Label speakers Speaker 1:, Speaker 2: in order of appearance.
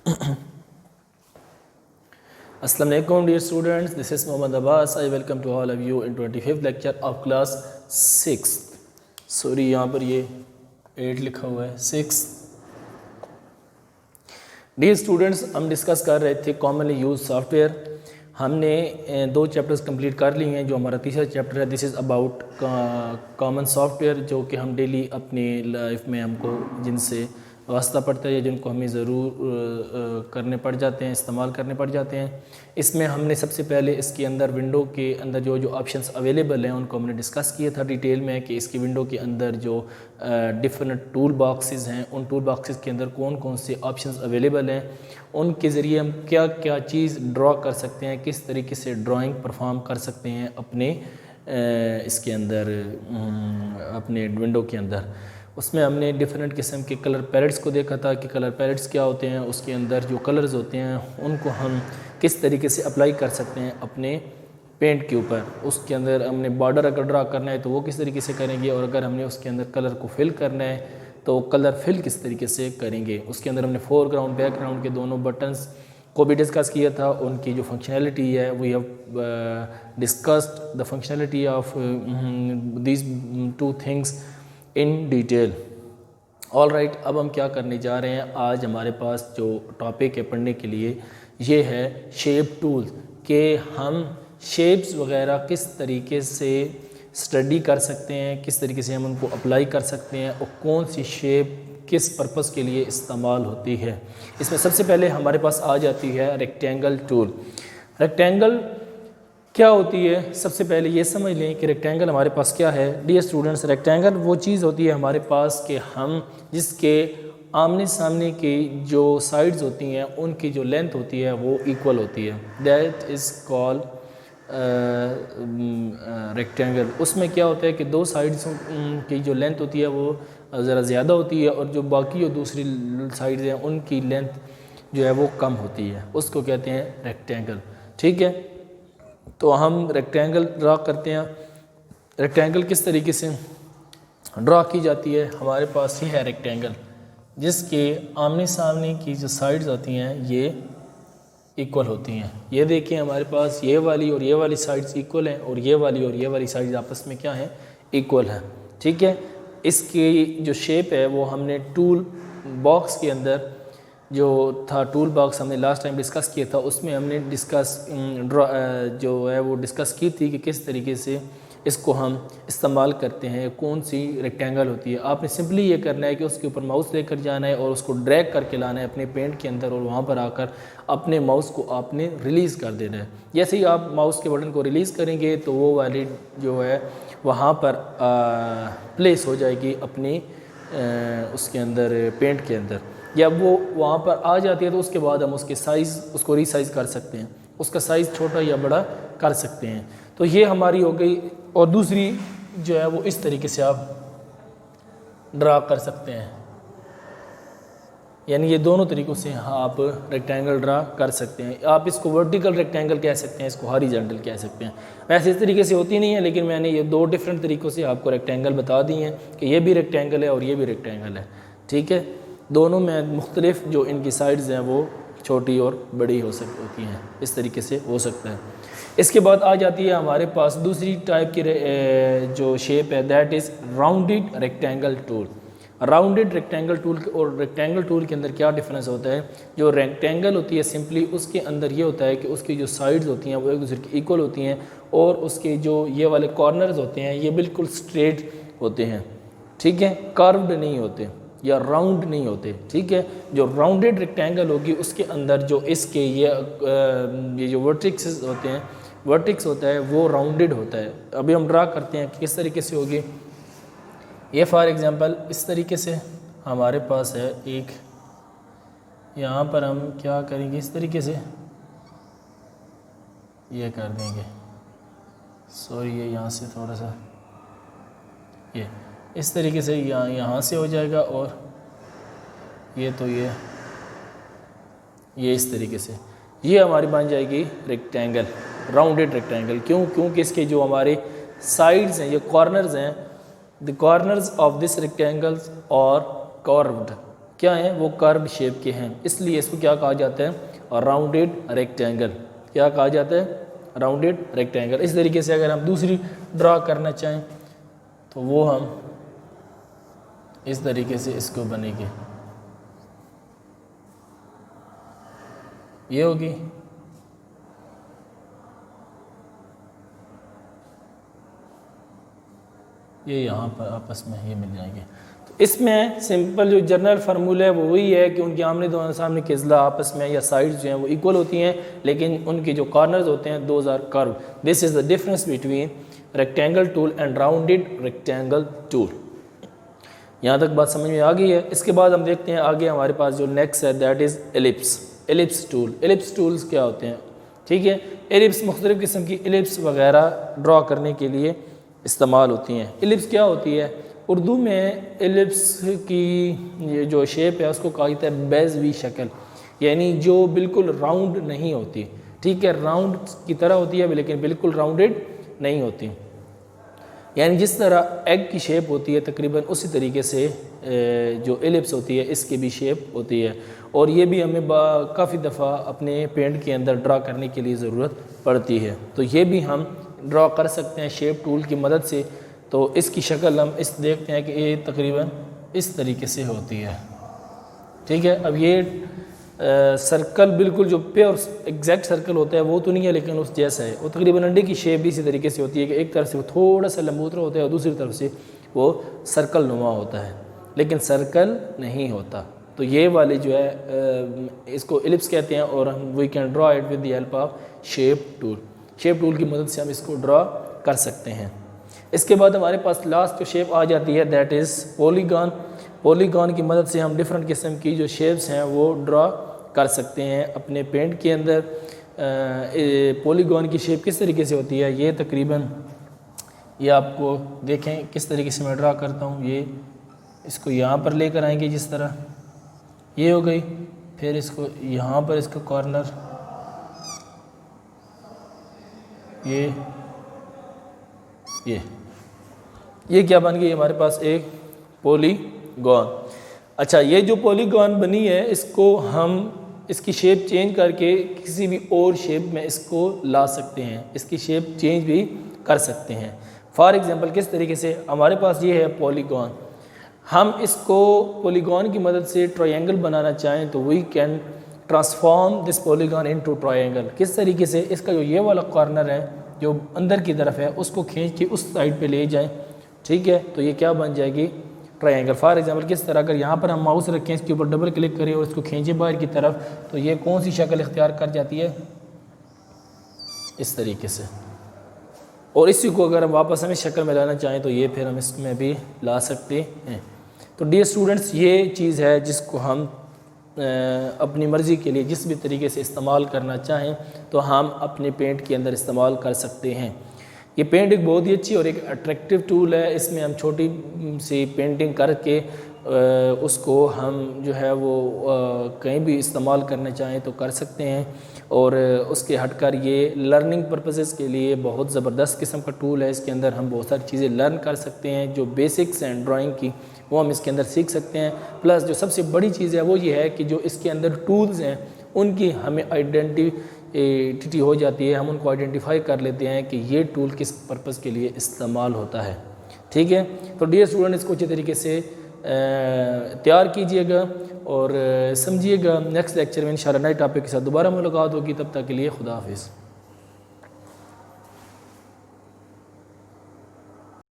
Speaker 1: Assalamu alaikum dear students, this is Mohammad Abbas. I welcome to all of you in 25th lecture of class 6th. Sorry यहाँ पर ये 8 लिखा हुआ है 6. Dear students, हम discuss कर रहे थे कॉमनली यूज सॉफ्टवेयर. हमने 2 चैप्टर्स कंप्लीट कर लिए हैं. जो हमारा तीसरा चैप्टर है this is about common software, जो कि हम डेली अपनी लाइफ में हमको जिनसे वास्ता पड़ता है या जिनको हमें ज़रूर करने पड़ जाते हैं, इस्तेमाल करने पड़ जाते हैं. इसमें हमने सबसे पहले इसके अंदर विंडो के अंदर जो ऑप्शंस अवेलेबल हैं उनको हमने डिस्कस किया था डिटेल में कि इसकी विंडो के अंदर जो डिफरेंट टूल बॉक्सेस हैं उन टूल बॉक्सेस के अंदर कौन कौन से ऑप्शंस अवेलेबल हैं, उनके ज़रिए हम क्या क्या चीज़ ड्रॉ कर सकते हैं, किस तरीके से ड्राइंग परफॉर्म कर सकते हैं अपने इसके अंदर अपने विंडो के अंदर. उसमें हमने डिफरेंट किस्म के कलर पैलेट्स को देखा था कि कलर पैलेट्स क्या होते हैं, उसके अंदर जो कलर्स होते हैं उनको हम किस तरीके से अप्लाई कर सकते हैं अपने पेंट के ऊपर. उसके अंदर हमने बॉर्डर अगर ड्रा करना है तो वो किस तरीके से करेंगे, और अगर हमने उसके अंदर कलर को फिल करना है तो कलर फिल किस तरीके से करेंगे. उसके अंदर हमने फोरग्राउंड बैकग्राउंड के दोनों बटन्स को भी डिस्कस किया था. उनकी जो फंक्शनैलिटी है we have discussed the functionality of these 2 things in detail. All right, अब हम क्या करने जा रहे हैं. आज हमारे पास जो टॉपिक है पढ़ने के लिए ये है शेप टूल्स, कि हम शेप्स वगैरह किस तरीके से स्टडी कर सकते हैं, किस तरीके से हम उनको अप्लाई कर सकते हैं और कौन सी शेप किस पर्पस के लिए इस्तेमाल होती है. इसमें सबसे पहले हमारे पास आ जाती है रेक्टेंगल टूल. रेक्टेंगल क्या होती है, सबसे पहले ये समझ लें कि रेक्टेंगल हमारे पास क्या है. डियर स्टूडेंट्स, रेक्टेंगल वो चीज़ होती है हमारे पास कि हम जिसके आमने सामने की जो साइड्स होती हैं उनकी जो लेंथ होती है वो इक्वल होती है. That is called rectangle. उसमें क्या होता है कि 2 साइड्स की जो लेंथ होती है वो ज़रा ज़्यादा होती है और जो बाकी जो दूसरी साइड्स हैं उनकी लेंथ जो है वो कम होती है. उसको कहते हैं रेक्टेंगल. ठीक है, तो हम रेक्टेंगल ड्रा करते हैं. रेक्टेंगल किस तरीके से ड्रा की जाती है, हमारे पास ही है रेक्टेंगल जिसके आमने सामने की जो साइड्स होती हैं ये इक्वल होती हैं. ये देखिए हमारे पास ये वाली और ये वाली साइड्स इक्वल हैं और ये वाली साइड्स आपस में क्या हैं, इक्वल हैं. ठीक है, इसकी जो शेप है वो हमने टूल बॉक्स के अंदर जो था टूल बॉक्स हमने लास्ट टाइम डिस्कस किया था, उसमें हमने जो है वो डिस्कस की थी कि किस तरीके से इसको हम इस्तेमाल करते हैं, कौन सी रेक्टेंगल होती है. आपने सिंपली ये करना है कि उसके ऊपर माउस लेकर जाना है और उसको ड्रैग करके लाना है अपने पेंट के अंदर और वहाँ पर आकर अपने माउस को आपने रिलीज़ कर देना है. जैसे ही आप माउस के बटन को रिलीज़ करेंगे तो वो वाली जो है वहाँ पर प्लेस हो जाएगी अपनी उसके अंदर पेंट के अंदर. जब वो वहाँ पर आ जाती है तो उसके बाद हम उसके साइज़ उसको रीसाइज़ कर सकते हैं, उसका साइज़ छोटा या बड़ा कर सकते हैं. तो ये हमारी हो गई. और दूसरी जो है वो इस तरीके से आप ड्रा कर सकते हैं, यानी ये दोनों तरीक़ों से आप रेक्टेंगल ड्रा कर सकते हैं. आप इसको वर्टिकल रेक्टेंगल कह सकते हैं, इसको हॉरिजॉन्टल कह सकते हैं. वैसे इस तरीके से होती नहीं है, लेकिन मैंने ये 2 डिफरेंट तरीक़ों से आपको रेक्टेंगल बता दी हैं कि ये भी रेक्टेंगल है और ये भी रेक्टेंगल है. ठीक है, दोनों में मुख्तलिफ जो इनकी साइड्स हैं वो छोटी और बड़ी होती हैं. इस तरीके से हो सकता है. इसके बाद आ जाती है हमारे पास दूसरी टाइप की जो शेप है, that is rounded rectangle tool. Rounded rectangle tool और रेक्टेंगल टूल के अंदर क्या डिफरेंस होता है. जो रेक्टेंगल होती है सिंपली उसके अंदर ये होता है कि उसकी जो साइड्स होती हैं वो एक दूसरे की इक्वल होती हैं और उसके जो ये वाले कॉर्नर्स होते हैं ये बिल्कुल स्ट्रेट होते हैं. ठीक है, कर्व्ड नहीं होते या राउंड नहीं होते. ठीक है, जो राउंडेड रेक्टेंगल होगी उसके अंदर जो इसके ये जो वर्टिक्स होते हैं, वर्टिक्स होता है वो राउंडेड होता है. अभी हम ड्रा करते हैं कि किस तरीके से होगी. ये फॉर एग्जांपल इस तरीके से हमारे पास है एक, यहाँ पर हम क्या करेंगे, इस तरीके से ये कर देंगे. सॉरी, ये यहाँ से थोड़ा सा ये इस तरीके से यहाँ से हो जाएगा और ये तो ये इस तरीके से ये हमारी बन जाएगी रेक्टेंगल, राउंडेड रेक्टेंगल. क्योंकि इसके जो हमारे साइड्स हैं, ये कॉर्नर्स हैं, the corners of this rectangles और कर्व्ड. क्या हैं, वो कर्व शेप के हैं, इसलिए इसको क्या कहा जाता है, राउंडेड रेक्टेंगल। क्या कहा जाता है, राउंडेड रेक्टेंगल। इस तरीके से अगर हम दूसरी ड्रा करना चाहें तो वो हम इस तरीके से इसको बनेंगे, ये होगी। ये यहाँ पर आपस में ये मिल जाएंगे। तो इसमें सिंपल जो जनरल फार्मूला है वो वही है कि उनके आमने दोनों सामने के अज़ला आपस में या साइड्स जो हैं वो इक्वल होती हैं, लेकिन उनके जो कॉर्नर्स होते हैं those are curve. This is the difference between rectangle tool and rounded rectangle tool. यहाँ तक बात समझ में आ गई है। इसके बाद हम देखते हैं आगे हमारे पास जो नेक्स्ट है that is ellipse. Ellipse tool. Ellipse tools क्या होते हैं, ठीक है। एलिप्स मुख्तलिफ़ किस्म की एलिप्स वगैरह ड्रॉ करने के लिए इस्तेमाल होती हैं। एलिप्स क्या होती है, उर्दू में एलिप्स की ये जो शेप है उसको कहा जाता है बेज़ वी शक्ल, यानी जो बिल्कुल राउंड नहीं होती, ठीक है, राउंड की तरह होती है लेकिन बिल्कुल राउंडेड नहीं होती। यानी जिस तरह एग की शेप होती है तकरीबन उसी तरीके से जो एलिप्स होती है इसकी भी शेप होती है। और ये भी हमें काफ़ी दफ़ा अपने पेंट के अंदर ड्रा करने के लिए ज़रूरत पड़ती है। तो ये भी हम ड्रा कर सकते हैं शेप टूल की मदद से। तो इसकी शक्ल हम इस देखते हैं कि ये तकरीबन इस तरीके से होती है, ठीक है। अब ये सर्कल बिल्कुल जो प्योर एग्जैक्ट सर्कल होता है वो तो नहीं है, लेकिन उस जैसा है। वो तकरीबन अंडे की शेप भी इसी तरीके से होती है कि एक तरफ से वो थोड़ा सा लंबूतरा होता है और दूसरी तरफ से वो सर्कल नुमा होता है, लेकिन सर्कल नहीं होता। तो ये वाली जो है इसको एलिप्स कहते हैं और हम we can draw it with the help of shape tool. Shape tool की मदद से हम इसको ड्रा कर सकते हैं। इसके बाद हमारे पास लास्ट जो शेप आ जाती है दैट इज़ पॉलीगॉन। पॉलीगॉन की मदद से हम डिफरेंट किस्म की जो शेप्स हैं वो ड्रा कर सकते हैं अपने पेंट के अंदर। पॉलीगॉन की शेप किस तरीके से होती है, ये तकरीबन ये आपको देखें किस तरीके से मैं ड्रा करता हूँ। ये इसको यहाँ पर लेकर आएंगे जिस तरह ये हो गई, फिर इसको यहाँ पर इसका कॉर्नर ये क्या बन गई हमारे पास, एक पॉलीगॉन। अच्छा, ये जो पॉलीगॉन बनी है इसको हम इसकी शेप चेंज करके किसी भी और शेप में इसको ला सकते हैं, इसकी शेप चेंज भी कर सकते हैं। फॉर एग्जांपल किस तरीके से, हमारे पास ये है पॉलीगॉन, हम इसको पॉलीगॉन की मदद से ट्रायंगल बनाना चाहें तो we can transform this polygon into triangle. किस तरीके से, इसका जो ये वाला कॉर्नर है जो अंदर की तरफ है उसको खींच के उस साइड पे ले जाएं, ठीक है, तो ये क्या बन जाएगी, ट्रायंगल। फॉर एग्जांपल किस तरह, अगर यहाँ पर हम माउस रखें, इसके ऊपर डबल क्लिक करें और इसको खींचें बाहर की तरफ, तो ये कौन सी शक्ल इख्तियार कर जाती है, इस तरीके से। और इसी को अगर हम वापस हमें शक्ल में लाना चाहें तो ये फिर हम इसमें भी ला सकते हैं। तो डियर स्टूडेंट्स, ये चीज़ है जिसको हम अपनी मर्ज़ी के लिए जिस भी तरीके से इस्तेमाल करना चाहें तो हम अपने पेंट के अंदर इस्तेमाल कर सकते हैं। ये पेंट एक बहुत ही अच्छी और एक अट्रैक्टिव टूल है। इसमें हम छोटी सी पेंटिंग करके उसको हम जो है वो कहीं भी इस्तेमाल करना चाहें तो कर सकते हैं। और उसके हटकर ये लर्निंग पर्पसेस के लिए बहुत ज़बरदस्त किस्म का टूल है। इसके अंदर हम बहुत सारी चीज़ें लर्न कर सकते हैं, जो बेसिक्स हैं ड्राइंग की वो हम इसके अंदर सीख सकते हैं। प्लस जो सबसे बड़ी चीज़ है वो ये है कि जो इसके अंदर टूल्स हैं उनकी हमें आइडेंटिटी हो जाती है, हम उनको आइडेंटिफाई कर लेते हैं कि ये टूल किस पर्पज़ के लिए इस्तेमाल होता है, ठीक है। तो डियर स्टूडेंट, इसको अच्छे तरीके से तैयार कीजिएगा और समझिएगा। नेक्स्ट लेक्चर में इंशाल्लाह नए टॉपिक के साथ दोबारा मुलाकात होगी। तब तक के लिए खुदा हाफिज़।